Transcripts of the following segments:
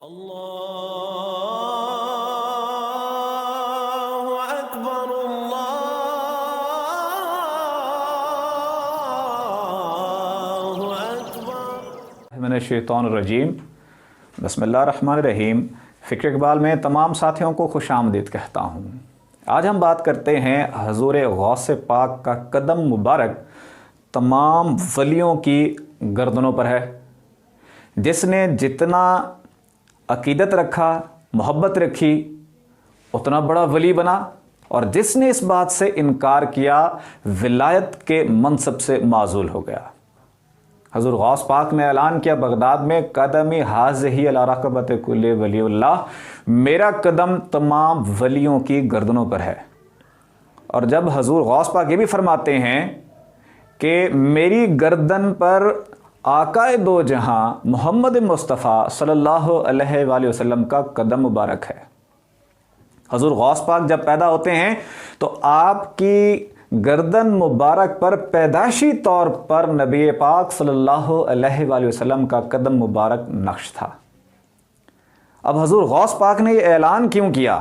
अल्लाहु अकबर अल्लाहु अकबर। मिनश्शैतानिर्रजीम बिस्मिल्लाहिर्रहमानिर्रहीम। फ़िक्र इक़बाल में तमाम साथियों को खुशामदीद कहता हूँ। आज हम बात करते हैं हज़ूर गौस पाक का कदम मुबारक तमाम वलियों की गर्दनों पर है। जिसने जितना अकीदत रखा, मोहब्बत रखी, उतना बड़ा वली बना, और जिसने इस बात से इनकार किया विलायत के मनसब से माजूल हो गया। हज़ूर गौस पाक ने ऐलान किया बगदाद में, कदमी हाज़िही अला रक़बत कुल्ली वलीउल्लाह, मेरा कदम तमाम वलियों की गर्दनों पर है। और जब हज़ूर गौस पाक ये भी फरमाते हैं कि मेरी गर्दन पर आकाए दो जहां मोहम्मद मुस्तफ़ा सल्लल्लाहु अलैहि वसल्लम का कदम मुबारक है। हज़ूर गौस पाक जब पैदा होते हैं तो आपकी गर्दन मुबारक पर पैदाशी तौर पर नबी पाक सल्लल्लाहु अलैहि वसल्लम का कदम मुबारक नक्श था। अब हज़ूर गौस पाक ने यह ऐलान क्यों किया,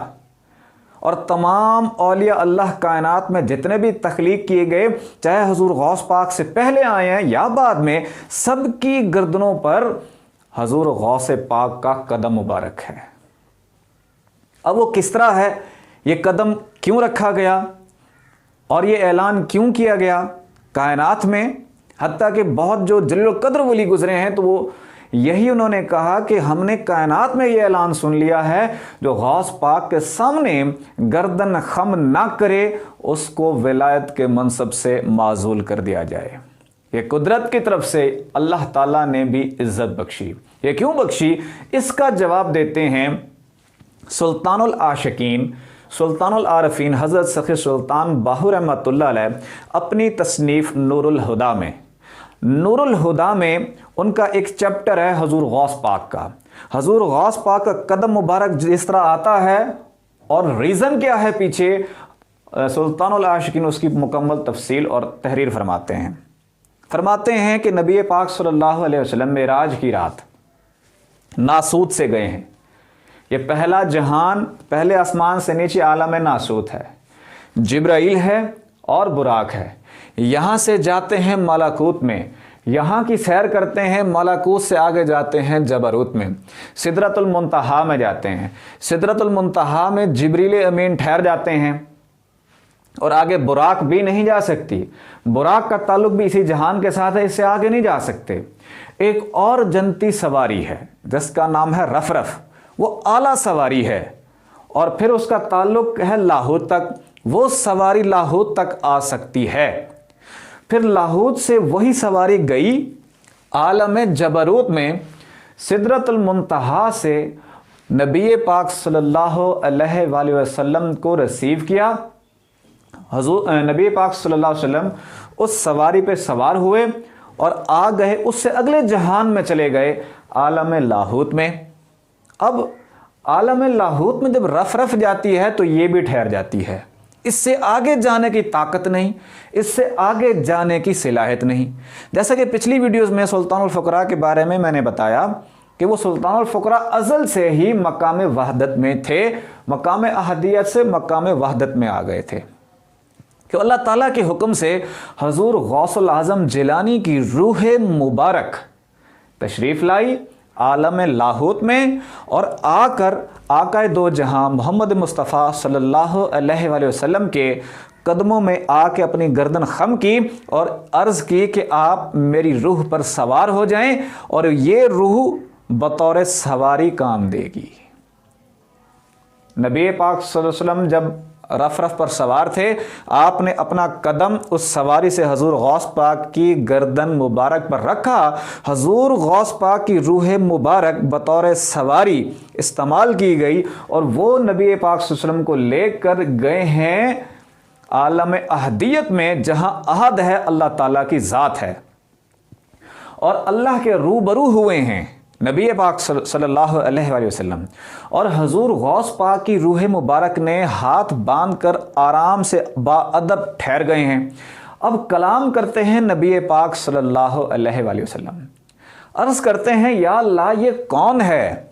और तमाम औलिया अल्लाह कायनात में जितने भी तख्लीक किए गए, चाहे हज़ूर गौस पाक से पहले आए हैं या बाद में, सबकी गर्दनों पर हज़ूर गौस पाक का कदम मुबारक है। अब वो किस तरह है, ये कदम क्यों रखा गया और ये ऐलान क्यों किया गया कायनात में। हत्ता कि बहुत जो जलील कद्र वली गुजरे हैं तो वो यही उन्होंने कहा कि हमने कायनात में ये ऐलान सुन लिया है, जो गौस पाक के सामने गर्दन खम ना करे उसको विलायत के मनसब से माजूल कर दिया जाए। ये कुदरत की तरफ से अल्लाह ताला ने भी इज्जत बख्शी। ये क्यों बख्शी, इसका जवाब देते हैं सुल्तानुल आशिकीन, सुल्तानुल आरफीन हज़रत सखी सुल्तान बाहू रहमतुल्लाह अलैह अपनी तसनीफ़ नूरुल हुदा में। नूरुल हुदा में उनका एक चैप्टर है हज़ूर गौस पाक का। हज़ूर गौस पाक का कदम मुबारक जिस तरह आता है और रीज़न क्या है पीछे, सुल्तानुल आशिकीन उसकी मुकम्मल तफसील और तहरीर फरमाते हैं। फरमाते हैं कि नबी पाक सल्लल्लाहु अलैहि वसल्लम मेराज की रात नासूत से गए हैं। ये पहला जहान, पहले आसमान से नीचे आलम नासूत है, जिब्राइल है और बुराक है। यहाँ से जाते हैं मलाकूत में, यहाँ की सैर करते हैं, मलाकूत से आगे जाते हैं जबरूत में, सिदरतुल मुंतहा में जाते हैं। सिदरतुल मुंतहा में जिब्रील अमीन ठहर जाते हैं और आगे बुराक भी नहीं जा सकती। बुराक का ताल्लुक भी इसी जहान के साथ है, इससे आगे नहीं जा सकते। एक और जन्नती सवारी है जिसका नाम है रफरफ, वो आला सवारी है, और फिर उसका ताल्लुक है लाहौत तक, वो सवारी लाहौत तक आ सकती है। फिर लाहौत से वही सवारी गई आलम जबरूत में, सिदरतुल मुंतहा से नबी पाक सल्लल्लाहु अलैहि वसल्लम को रिसीव किया। हजूर नबी पाक सल्लल्लाहु अलैहि वसल्लम उस सवारी पे सवार हुए और आ गए, उससे अगले जहान में चले गए, आलम लाहौत में। अब आलम लाहौत में जब रफ रफ जाती है तो ये भी ठहर जाती है। इससे आगे जाने की ताकत नहीं, इससे आगे जाने की सलाहियत नहीं। जैसा कि पिछली वीडियोस में सुल्तानुल फुकरा के बारे में मैंने बताया कि वो सुल्तानुल फुकरा अज़ल से ही मकाम वहदत में थे, मकाम अहदियत से मकाम वहदत में आ गए थे कि अल्लाह ताला के हुक्म से हजूर गौसुल आज़म जिलानी की रूह मुबारक तशरीफ़ लाई आलम लाहौत में, और आकर आकाए दो जहां मोहम्मद मुस्तफ़ा सल्लल्लाहु अलैहि वसल्लम के कदमों में आके अपनी गर्दन खम की और अर्ज़ की कि आप मेरी रूह पर सवार हो जाएं और ये रूह बतौर सवारी काम देगी। नबी पाक सल्लल्लाहु अलैहि वसल्लम जब रफ रफ पर सवार थे, आपने अपना कदम उस सवारी से हजूर गौस पाक की गर्दन मुबारक पर रखा। हजूर गौस पाक की रूह मुबारक बतौर सवारी इस्तेमाल की गई और वो नबी पाक सल्लल्लाहु अलैहि वसल्लम को लेकर गए हैं आलम अहदियत में, जहां अहद है, अल्लाह ताला की ज़ात है, और अल्लाह के रूबरू हुए हैं नबी पाक सल्लल्लाहु अलैहि वसल्लम। और हजूर गौस पाक की रूह मुबारक ने हाथ बांधकर आराम से बाअदब ठहर गए हैं। अब कलाम करते हैं नबी पाक सल्लल्लाहु अलैहि वसल्लम। अर्ज़ करते हैं, या अल्लाह ये कौन है